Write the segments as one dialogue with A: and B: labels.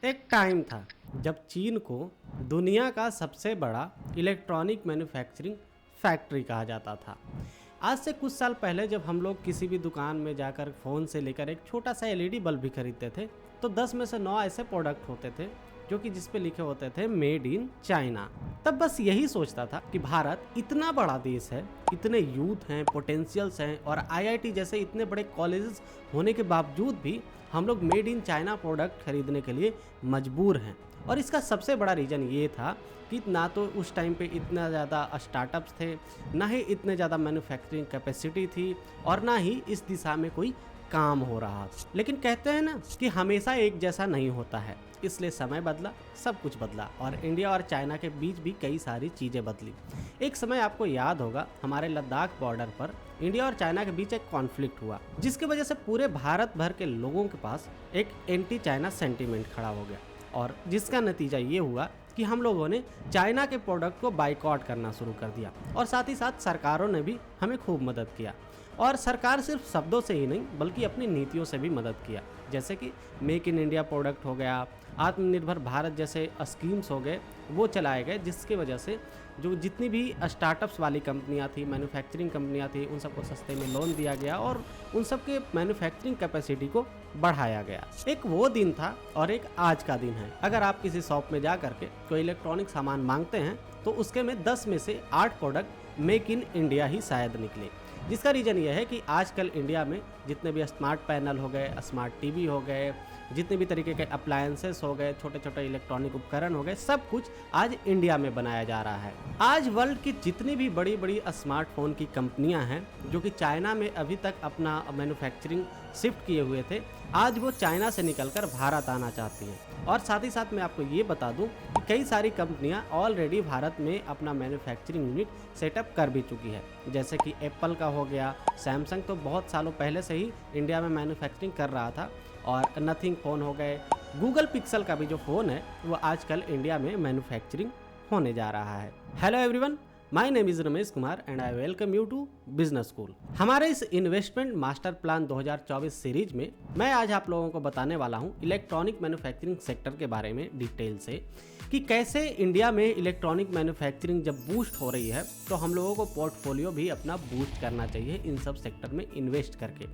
A: एक टाइम था जब चीन को दुनिया का सबसे बड़ा इलेक्ट्रॉनिक मैन्युफैक्चरिंग फैक्ट्री कहा जाता था। आज से कुछ साल पहले जब हम लोग किसी भी दुकान में जाकर फ़ोन से लेकर एक छोटा सा एलईडी बल्ब भी खरीदते थे तो 10 में से 9 ऐसे प्रोडक्ट होते थे जो कि जिस पे लिखे होते थे मेड इन चाइना। तब बस यही सोचता था कि भारत इतना बड़ा देश है, इतने यूथ हैं, पोटेंशियल्स हैं और आईआईटी जैसे इतने बड़े कॉलेजेस होने के बावजूद भी हम लोग मेड इन चाइना प्रोडक्ट खरीदने के लिए मजबूर हैं। और इसका सबसे बड़ा रीज़न ये था कि ना तो उस टाइम पे इतना ज़्यादा स्टार्टअप्स थे, ना ही इतने ज़्यादा मैन्युफैक्चरिंग कैपेसिटी थी और ना ही इस दिशा में कोई काम हो रहा। लेकिन कहते हैं ना कि हमेशा एक जैसा नहीं होता है, इसलिए समय बदला, सब कुछ बदला और इंडिया और चाइना के बीच भी कई सारी चीज़ें बदली। एक समय आपको याद होगा हमारे लद्दाख बॉर्डर पर इंडिया और चाइना के बीच एक कॉन्फ्लिक्ट हुआ जिसकी वजह से पूरे भारत भर के लोगों के पास एक एंटी चाइना सेंटीमेंट खड़ा हो गया और जिसका नतीजा ये हुआ कि हम लोगों ने चाइना के प्रोडक्ट को बाइकआउट करना शुरू कर दिया और साथ ही साथ सरकारों ने भी हमें खूब मदद किया। और सरकार सिर्फ शब्दों से ही नहीं बल्कि अपनी नीतियों से भी मदद किया, जैसे कि मेक इन इंडिया प्रोडक्ट हो गया, आत्मनिर्भर भारत जैसे स्कीम्स हो गए, वो चलाए गए जिसकी वजह से जो जितनी भी स्टार्टअप्स वाली कंपनियां थी, मैन्युफैक्चरिंग कंपनियां थी, उन सबको सस्ते में लोन दिया गया और उन सब के मैन्युफैक्चरिंग कैपेसिटी को बढ़ाया गया। एक वो दिन था और एक आज का दिन है। अगर आप किसी शॉप में जा करके कोई इलेक्ट्रॉनिक सामान मांगते हैं तो उसके में 10 में से 8 प्रोडक्ट मेक इन इंडिया ही शायद निकले। जिसका रीज़न ये है कि आजकल इंडिया में जितने भी स्मार्ट पैनल हो गए, स्मार्ट टीवी हो गए, जितने भी तरीके के अप्लायंसेस हो गए, छोटे छोटे इलेक्ट्रॉनिक उपकरण हो गए, सब कुछ आज इंडिया में बनाया जा रहा है। आज वर्ल्ड की जितनी भी बड़ी बड़ी स्मार्टफोन की कंपनियां हैं जो कि चाइना में अभी तक अपना मैन्युफैक्चरिंग शिफ्ट किए हुए थे, आज वो चाइना से निकलकर भारत आना चाहती हैं। और साथ ही साथ मैं आपको ये बता दूं कि कई सारी कंपनियां ऑलरेडी भारत में अपना मैन्युफैक्चरिंग यूनिट सेटअप कर भी चुकी है, जैसे कि एप्पल का हो गया, सैमसंग तो बहुत सालों पहले से ही इंडिया में मैन्युफैक्चरिंग कर रहा था और नथिंग फ़ोन हो गए, गूगल पिक्सल का भी जो फ़ोन है वो आजकल इंडिया में मैन्युफैक्चरिंग होने जा रहा है। Hello everyone, my name is Ramesh Kumar and I welcome you to business school. हमारे इस इन्वेस्टमेंट मास्टर प्लान 2024 सीरीज में मैं आज आप लोगों को बताने वाला हूं इलेक्ट्रॉनिक मैन्युफैक्चरिंग सेक्टर के बारे में डिटेल से कि कैसे इंडिया में इलेक्ट्रॉनिक मैन्युफैक्चरिंग जब बूस्ट हो रही है तो हम लोगों को पोर्टफोलियो भी अपना बूस्ट करना चाहिए इन सब सेक्टर में इन्वेस्ट करके।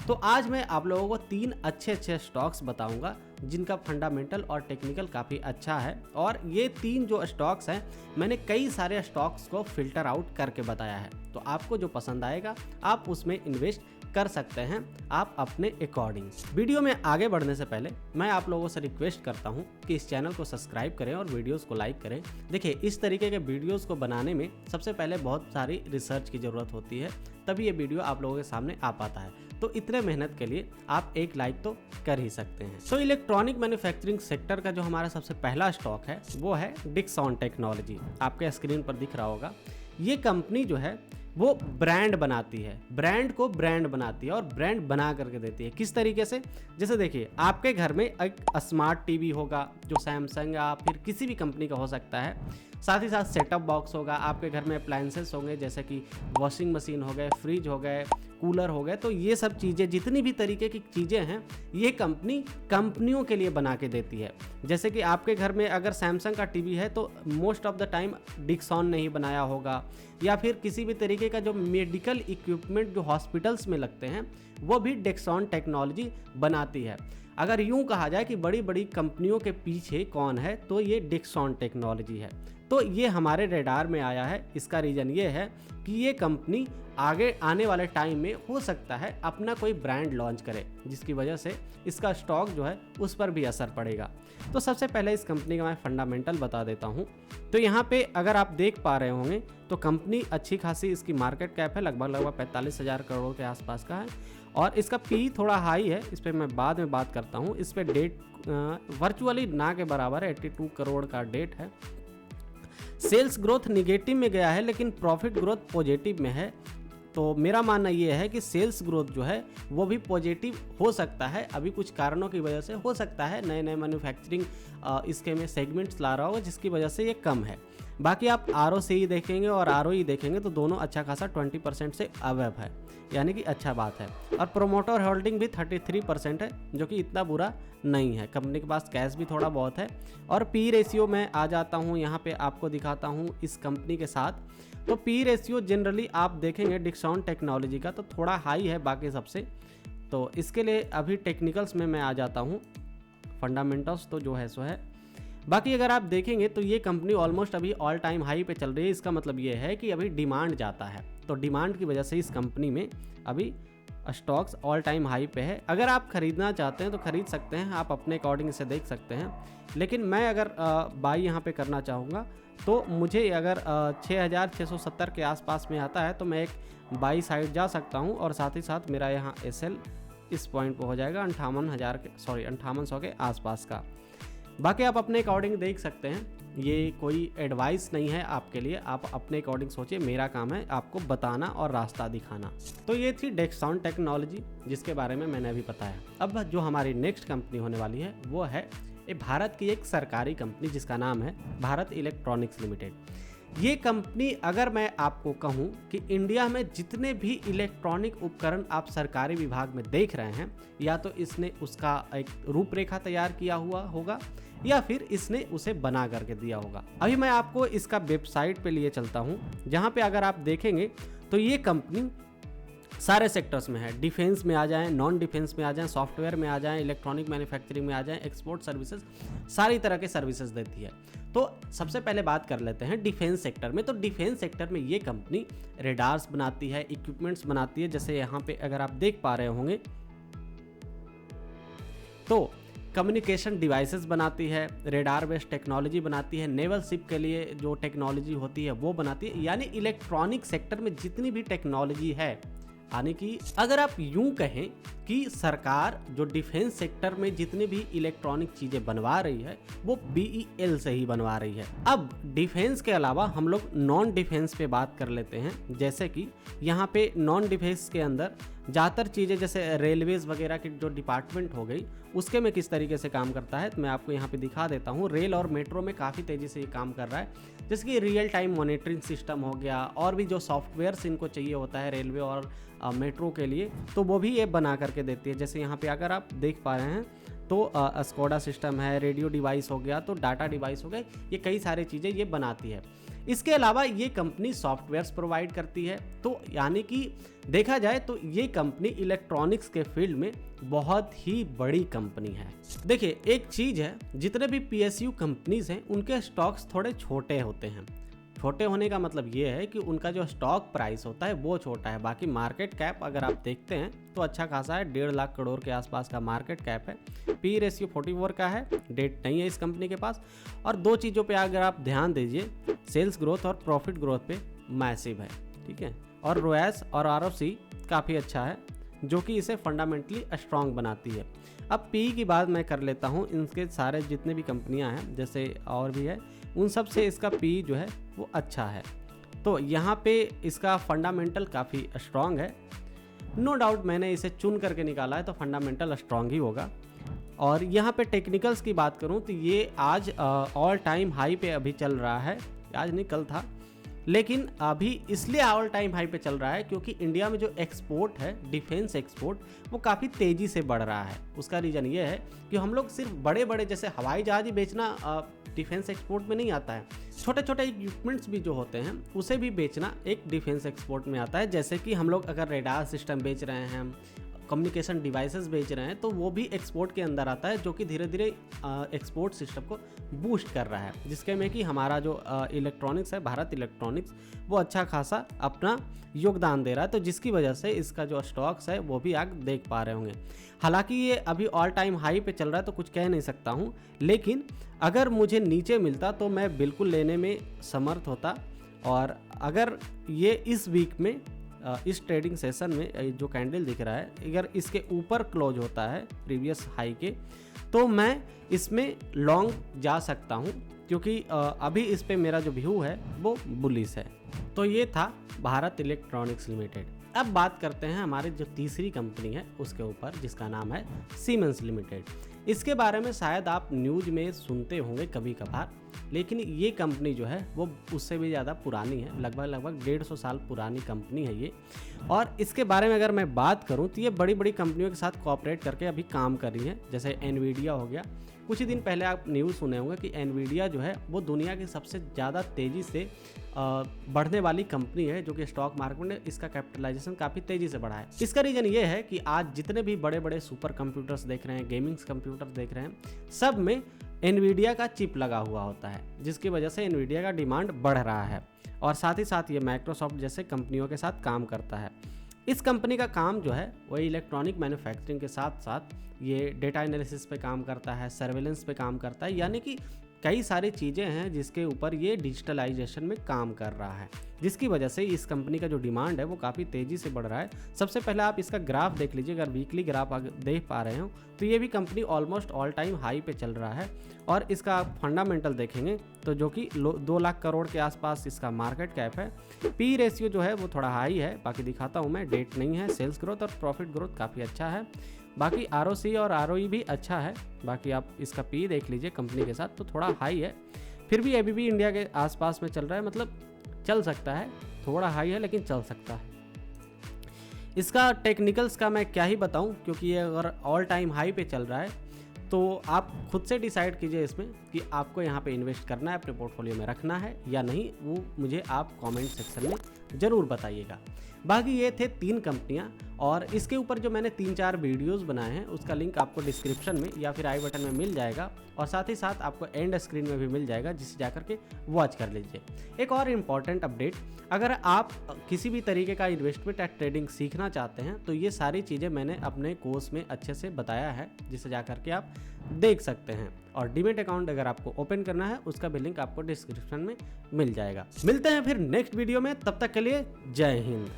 A: तो आज मैं आप लोगों को 3 अच्छे स्टॉक्स बताऊंगा जिनका फंडामेंटल और टेक्निकल काफ़ी अच्छा है और ये 3 जो स्टॉक्स हैं मैंने कई सारे स्टॉक्स को फिल्टर आउट करके बताया है, तो आपको जो पसंद आएगा आप उसमें इन्वेस्ट कर सकते हैं आप अपने अकॉर्डिंग। वीडियो में आगे बढ़ने से पहले मैं आप लोगों से रिक्वेस्ट करता हूं कि इस चैनल को सब्सक्राइब करें और वीडियोस को लाइक करें। देखिए, इस तरीके के वीडियोस को बनाने में सबसे पहले बहुत सारी रिसर्च की ज़रूरत होती है, तभी ये वीडियो आप लोगों के सामने आ पाता है। तो इतने मेहनत के लिए आप एक लाइक तो कर ही सकते हैं। तो इलेक्ट्रॉनिक मैन्युफैक्चरिंग सेक्टर का जो हमारा सबसे पहला स्टॉक है वो है डिक्सॉन टेक्नोलॉजी। आपके स्क्रीन पर दिख रहा होगा। ये कंपनी जो है वो ब्रांड बनाती है, ब्रांड को ब्रांड बनाती है और ब्रांड बना करके देती है। किस तरीके से? जैसे देखिए, आपके घर में एक स्मार्ट टीवी होगा जो सैमसंग या फिर किसी भी कंपनी का हो सकता है, साथ ही साथ सेटअप बॉक्स होगा, आपके घर में अप्लायंसेस होंगे जैसे कि वॉशिंग मशीन हो गए, फ्रिज हो गए, कूलर हो गए। तो ये सब चीज़ें, जितनी भी तरीके की चीज़ें हैं, ये कंपनियों के लिए बना के देती है। जैसे कि आपके घर में अगर सैमसंग का टीवी है तो most of the time Dixon ने ही बनाया होगा, या फिर किसी भी तरीके का जो मेडिकल इक्विपमेंट जो हॉस्पिटल्स में लगते हैं वो भी डिक्सॉन टेक्नोलॉजी बनाती है। अगर यूं कहा जाए कि बड़ी बड़ी कंपनियों के पीछे कौन है तो ये डिक्सॉन टेक्नोलॉजी है। तो ये हमारे रेडार में आया है। इसका रीज़न ये है कि ये कंपनी आगे आने वाले टाइम में हो सकता है अपना कोई ब्रांड लॉन्च करे, जिसकी वजह से इसका स्टॉक जो है उस पर भी असर पड़ेगा। तो सबसे पहले इस कंपनी का मैं फंडामेंटल बता देता हूँ। तो यहाँ पे अगर आप देख पा रहे होंगे तो कंपनी अच्छी खासी, इसकी मार्केट कैप है लगभग 45,000 करोड़ के आसपास का है और इसका पी थोड़ा हाई है, इस पर मैं बाद में बात करता हूँ। इस पर डेट वर्चुअली ना के बराबर है, 82 करोड़ का डेट है। सेल्स ग्रोथ निगेटिव में गया है लेकिन प्रॉफिट ग्रोथ पॉजिटिव में है। तो मेरा मानना ये है कि सेल्स ग्रोथ जो है वो भी पॉजिटिव हो सकता है, अभी कुछ कारणों की वजह से हो सकता है, नए नए मैन्युफैक्चरिंग इसके में सेगमेंट्स ला रहा होगा जिसकी वजह से ये कम है। बाकी आप ROCE देखेंगे और ROE देखेंगे तो दोनों अच्छा खासा 20% से अबव है, यानी कि अच्छा बात है। और प्रोमोटर होल्डिंग भी 33% है, जो कि इतना बुरा नहीं है। कंपनी के पास कैश भी थोड़ा बहुत है। और पी रेशियो में आ जाता हूँ, यहाँ पे आपको दिखाता हूँ इस कंपनी के साथ। तो पी रेशियो जनरली आप देखेंगे डिक्सॉन टेक्नोलॉजी का तो थोड़ा हाई है बाकी सबसे। तो इसके लिए अभी टेक्निकल्स में मैं आ जाता हूँ, फंडामेंटल्स तो जो है सो है। बाकी अगर आप देखेंगे तो ये कंपनी ऑलमोस्ट अभी ऑल टाइम हाई पे चल रही है। इसका मतलब ये है कि अभी डिमांड जाता है, तो डिमांड की वजह से इस कंपनी में अभी स्टॉक्स ऑल टाइम हाई पे है। अगर आप खरीदना चाहते हैं तो खरीद सकते हैं, आप अपने अकॉर्डिंग इसे देख सकते हैं। लेकिन मैं अगर बाई यहाँ पे करना चाहूँगा तो मुझे अगर 6670 के आसपास में आता है तो मैं एक बाई साइड जा सकता हूँ, और साथ ही साथ मेरा यहाँ SL इस पॉइंट पे हो जाएगा 5800 के आसपास का। बाकी आप अपने अकॉर्डिंग देख सकते हैं, ये कोई एडवाइस नहीं है आपके लिए, आप अपने अकॉर्डिंग सोचिए। मेरा काम है आपको बताना और रास्ता दिखाना। तो ये थी डेक्सॉन टेक्नोलॉजी जिसके बारे में मैंने अभी बताया। अब जो हमारी नेक्स्ट कंपनी होने वाली है वो है भारत की एक सरकारी कंपनी जिसका नाम है भारत इलेक्ट्रॉनिक्स लिमिटेड। ये कंपनी, अगर मैं आपको कहूँ कि इंडिया में जितने भी इलेक्ट्रॉनिक उपकरण आप सरकारी विभाग में देख रहे हैं, या तो इसने उसका एक रूपरेखा तैयार किया हुआ होगा या फिर इसने उसे बना करके दिया होगा। अभी मैं आपको इसका वेबसाइट पे लिए चलता हूँ, जहाँ पे अगर आप देखेंगे तो ये कंपनी सारे सेक्टर्स में है। डिफेंस में आ जाएं, नॉन डिफेंस में आ जाएं, सॉफ्टवेयर में आ जाएं, इलेक्ट्रॉनिक मैन्युफैक्चरिंग में आ जाएं, एक्सपोर्ट सर्विसेज, सारी तरह के सर्विसेज देती है। तो सबसे पहले बात कर लेते हैं डिफेंस सेक्टर में। तो डिफेंस सेक्टर में ये कंपनी रेडार्स बनाती है, इक्विपमेंट्स बनाती है। जैसे यहाँ पे अगर आप देख पा रहे होंगे तो कम्युनिकेशन डिवाइसेस बनाती है, रेडार बेस्ड टेक्नोलॉजी बनाती है, नेवल शिप के लिए जो टेक्नोलॉजी होती है वो बनाती है। यानी इलेक्ट्रॉनिक सेक्टर में जितनी भी टेक्नोलॉजी है, यानी कि अगर आप यूं कहें कि सरकार जो डिफेंस सेक्टर में जितनी भी इलेक्ट्रॉनिक चीज़ें बनवा रही है वो BEL से ही बनवा रही है। अब डिफेंस के अलावा हम लोग नॉन डिफेंस पे बात कर लेते हैं। जैसे कि यहाँ पे नॉन डिफेंस के अंदर ज़्यादातर चीज़ें जैसे रेलवेज़ वगैरह की जो डिपार्टमेंट हो गई, उसके में किस तरीके से काम करता है तो मैं आपको यहाँ पे दिखा देता हूँ। रेल और मेट्रो में काफ़ी तेज़ी से ये काम कर रहा है। जैसे कि रियल टाइम मॉनिटरिंग सिस्टम हो गया, और भी जो सॉफ्टवेयर्स इनको चाहिए होता है रेलवे और मेट्रो के लिए, तो वो भी ये बना करके देती है। जैसे यहाँ पे अगर आप देख पा रहे हैं तो स्कोडा सिस्टम है, रेडियो डिवाइस हो गया, तो डाटा डिवाइस हो गए, ये कई सारी चीज़ें ये बनाती है। इसके अलावा ये कंपनी सॉफ्टवेयर्स प्रोवाइड करती है। तो यानी कि देखा जाए तो ये कंपनी इलेक्ट्रॉनिक्स के फील्ड में बहुत ही बड़ी कंपनी है। देखिए एक चीज़ है, जितने भी PSU कंपनीज हैं उनके स्टॉक्स थोड़े छोटे होते हैं। छोटे होने का मतलब ये है कि उनका जो स्टॉक प्राइस होता है वो छोटा है। बाकी मार्केट कैप अगर आप देखते हैं तो अच्छा खासा है, 1.5 लाख करोड़ के आसपास का मार्केट कैप है। P रेशियो 44 का है, डेट नहीं है इस कंपनी के पास। और दो चीज़ों पे अगर आप ध्यान दीजिए, सेल्स ग्रोथ और प्रॉफिट ग्रोथ पे मैसिव है, ठीक है। और ROAS और ROC काफ़ी अच्छा है, जो कि इसे फंडामेंटली स्ट्रॉन्ग बनाती है। अब P की बात मैं कर लेता हूँ। इनके सारे जितने भी कंपनियाँ हैं, जैसे और भी है, उन सब से इसका P जो है वो अच्छा है। तो यहाँ पे इसका फंडामेंटल काफ़ी स्ट्रॉन्ग है, नो डाउट। मैंने इसे चुन करके निकाला है तो फंडामेंटल स्ट्रॉन्ग ही होगा। और यहाँ पे टेक्निकल्स की बात करूँ तो ये आज ऑल टाइम हाई पे अभी चल रहा है, आज नहीं कल था, लेकिन अभी इसलिए ऑल टाइम हाई पे चल रहा है क्योंकि इंडिया में जो एक्सपोर्ट है, डिफेंस एक्सपोर्ट, वो काफ़ी तेज़ी से बढ़ रहा है। उसका रीज़न ये है कि हम लोग सिर्फ बड़े बड़े जैसे हवाई जहाज ही बेचना डिफेंस एक्सपोर्ट में नहीं आता है, छोटे छोटे इक्विपमेंट्स भी जो होते हैं उसे भी बेचना एक डिफेंस एक्सपोर्ट में आता है। जैसे कि हम लोग अगर रेडार सिस्टम बेच रहे हैं, कम्युनिकेशन डिवाइसेस बेच रहे हैं, तो वो भी एक्सपोर्ट के अंदर आता है, जो कि धीरे धीरे एक्सपोर्ट सिस्टम को बूस्ट कर रहा है, जिसके में कि हमारा जो इलेक्ट्रॉनिक्स है, भारत इलेक्ट्रॉनिक्स, वो अच्छा खासा अपना योगदान दे रहा है। तो जिसकी वजह से इसका जो स्टॉक्स है वो भी आप देख पा रहे होंगे। हालांकि ये अभी ऑल टाइम हाई पे चल रहा है तो कुछ कह नहीं सकता हूँ, लेकिन अगर मुझे नीचे मिलता तो मैं बिल्कुल लेने में समर्थ होता। और अगर ये इस वीक में इस ट्रेडिंग सेशन में जो कैंडल दिख रहा है, अगर इसके ऊपर क्लोज होता है प्रीवियस हाई के, तो मैं इसमें लॉन्ग जा सकता हूं, क्योंकि अभी इस पे मेरा जो व्यू है वो बुलिश है। तो ये था भारत इलेक्ट्रॉनिक्स लिमिटेड। अब बात करते हैं हमारी जो तीसरी कंपनी है उसके ऊपर, जिसका नाम है सीमेंस लिमिटेड। इसके बारे में शायद आप न्यूज़ में सुनते होंगे कभी कभार, लेकिन ये कंपनी जो है वो उससे भी ज़्यादा पुरानी है, लगभग 150 साल पुरानी कंपनी है ये। और इसके बारे में अगर मैं बात करूं तो ये बड़ी बड़ी कंपनियों के साथ कोऑपरेट करके अभी काम कर रही है, जैसे एनवीडिया हो गया। कुछ ही दिन पहले आप न्यूज़ सुने होंगे कि एनवीडिया जो है वो दुनिया की सबसे ज़्यादा तेज़ी से बढ़ने वाली कंपनी है, जो कि स्टॉक मार्केट में इसका कैपिटलाइजेशन काफ़ी तेज़ी से बढ़ा है। इसका रीज़न ये है कि आज जितने भी बड़े बड़े सुपर कंप्यूटर्स देख रहे हैं, गेमिंग्स कंप्यूटर देख रहे हैं, सब में एनवीडिया का चिप लगा हुआ होता है, जिसकी वजह से एनवीडिया का डिमांड बढ़ रहा है। और साथ ही साथ ये माइक्रोसॉफ्ट जैसे कंपनियों के साथ काम करता है। इस कंपनी का काम जो है वो इलेक्ट्रॉनिक मैन्युफैक्चरिंग के साथ साथ ये डेटा एनालिसिस पे काम करता है, सर्वेलेंस पे काम करता है, यानी कि कई सारी चीज़ें हैं जिसके ऊपर ये डिजिटलाइजेशन में काम कर रहा है, जिसकी वजह से इस कंपनी का जो डिमांड है वो काफ़ी तेज़ी से बढ़ रहा है। सबसे पहले आप इसका ग्राफ देख लीजिए, अगर वीकली ग्राफ देख पा रहे हो तो ये भी company almost all time high पे चल रहा है। और इसका आप फंडामेंटल देखेंगे तो जो कि 2 लाख करोड़ के आसपास इसका मार्केट कैप है। पी रेशियो जो है वो थोड़ा हाई है, बाकी दिखाता हूँ मैं, डेट नहीं है। सेल्स ग्रोथ और प्रॉफिट ग्रोथ काफ़ी अच्छा है। बाकी ROC और ROE भी अच्छा है। बाकी आप इसका पी देख लीजिए कंपनी के साथ तो थोड़ा हाई है, फिर भी अभी भी इंडिया के आसपास में चल रहा है, मतलब चल सकता है, थोड़ा हाई है लेकिन चल सकता है। इसका टेक्निकल्स का मैं क्या ही बताऊं, क्योंकि ये अगर ऑल टाइम हाई पे चल रहा है तो आप खुद से डिसाइड कीजिए इसमें कि आपको यहाँ पे इन्वेस्ट करना है, अपने पोर्टफोलियो में रखना है या नहीं, वो मुझे आप कमेंट सेक्शन में ज़रूर बताइएगा। बाकी ये थे 3 कंपनियां, और इसके ऊपर जो मैंने 3-4 वीडियोस बनाए हैं उसका लिंक आपको डिस्क्रिप्शन में या फिर आई बटन में मिल जाएगा, और साथ ही साथ आपको एंड स्क्रीन में भी मिल जाएगा, जिसे जाकर के वॉच कर लीजिए। एक और इम्पॉर्टेंट अपडेट, अगर आप किसी भी तरीके का इन्वेस्टमेंट या ट्रेडिंग सीखना चाहते हैं तो ये सारी चीज़ें मैंने अपने कोर्स में अच्छे से बताया है, जिसे जाकर के आप देख सकते हैं। और डीमैट अकाउंट अगर आपको ओपन करना है उसका भी लिंक आपको डिस्क्रिप्शन में मिल जाएगा। मिलते हैं फिर नेक्स्ट वीडियो में, तब तक के लिए जय हिंद।